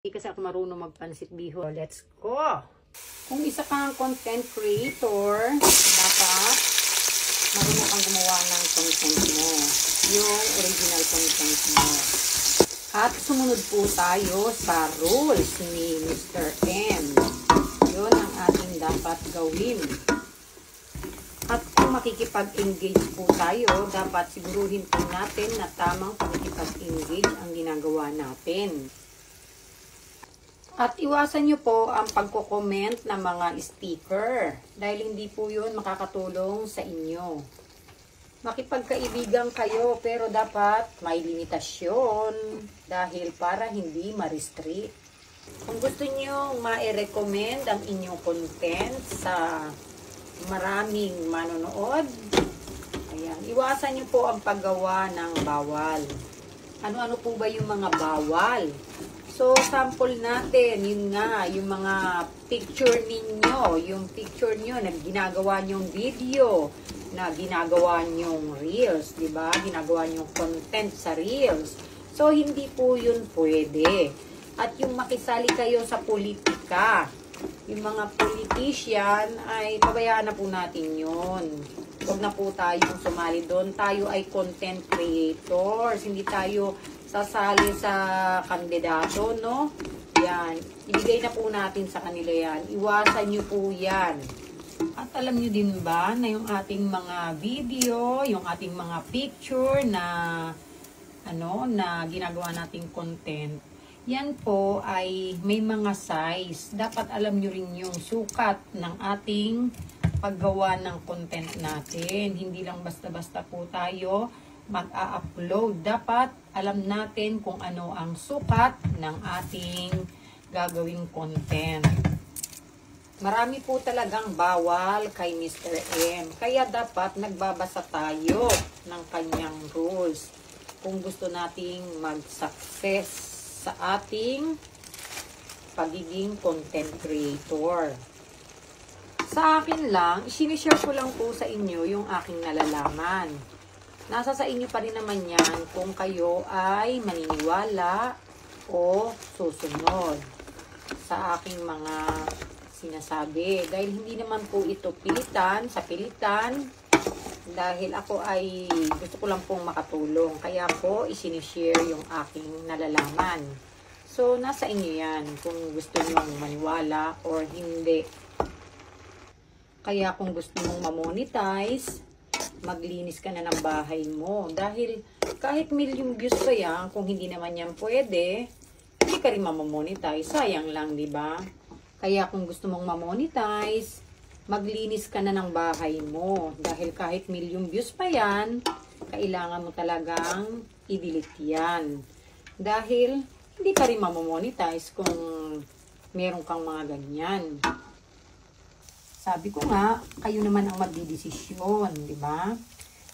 Hindi kasi ako marunong magpansit bihon. Let's go! Kung isa kang content creator, dapat marunong kang gumawa ng content mo. Yung original content mo. At sumunod po tayo sa rules ni Mr. M. Yun ang ating dapat gawin. At kung makikipag-engage po tayo, dapat siguruhin po natin na tamang pakikipag-engage ang ginagawa natin. At iwasan nyo po ang pagko-comment ng mga sticker dahil hindi po yun makakatulong sa inyo. Makipagkaibigan kayo pero dapat may limitasyon dahil para hindi ma-restrict. Kung gusto nyo ma-recommend ang inyong content sa maraming manonood, ayan, iwasan nyo po ang paggawa ng bawal. Ano-ano po ba yung mga bawal? So, sample natin, yun nga, yung mga picture ninyo, yung picture nyo na ginagawa nyong video, na ginagawa nyong reels, di ba? Ginagawa nyong content sa reels. So, hindi po yun pwede. At yung makisali kayo sa politika, yung mga politician, ay pabayaan na po natin yun. Huwag na po tayong sumali doon. Tayo ay content creators, hindi tayo sasali sa kandidato, no? Yan. Ibigay na po natin sa kanila yan. Iwasan nyo po yan. At alam nyo din ba na yung ating mga video, yung ating mga picture na na ginagawa nating content, yan po ay may mga size. Dapat alam nyo rin yung sukat ng ating paggawa ng content natin. Hindi lang basta-basta po tayo mag-a-upload. Dapat alam natin kung ano ang sukat ng ating gagawing content. Marami po talagang bawal kay Mr. M. Kaya dapat nagbabasa tayo ng kanyang rules kung gusto nating mag-success sa ating pagiging content creator. Sa akin lang, isinishare ko lang po sa inyo yung aking nalalaman. Nasa sa inyo pa rin naman yan kung kayo ay maniniwala o susunod sa aking mga sinasabi. Dahil hindi naman po ito pilitan, sa pilitan, dahil ako ay gusto ko lang pong makatulong. Kaya po isinishare yung aking nalalaman. So, nasa inyo yan kung gusto nyong maniwala or hindi. Kaya kung gusto mong ma-monetize, maglinis ka na ng bahay mo. Dahil kahit million views pa yan, kung hindi naman yan pwede, hindi ka rin mamamonetize. Sayang lang, di ba? Kaya kung gusto mong mamonetize, maglinis ka na ng bahay mo. Dahil kahit million views pa yan, kailangan mo talagang i-delete yan. Dahil hindi ka rin mamamonetize kung meron kang mga ganyan. Sabi ko nga, kayo naman ang magdidesisyon, di ba?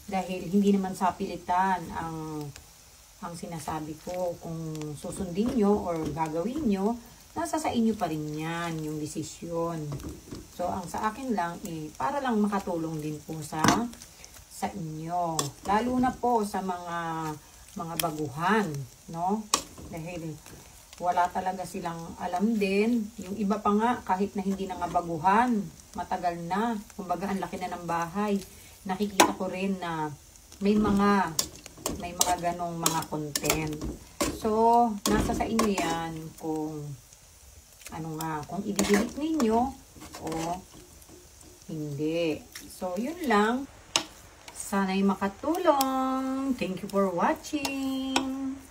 Dahil hindi naman sa pilitan ang sinasabi ko. Kung susundin nyo or gagawin nyo, nasa sa inyo pa rin yan, yung desisyon. So, ang sa akin lang, para lang makatulong din po sa inyo. Lalo na po sa mga baguhan, no? Dahil wala talaga silang alam din. Yung iba pa nga, kahit na hindi na nga baguhan, matagal na. Kumbaga, ang laki na ng bahay. Nakikita ko rin na may mga ganong mga content. So, nasa sa inyo yan kung kung i-delete ninyo o hindi. So, yun lang. Sana'y makatulong. Thank you for watching.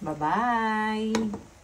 Bye-bye.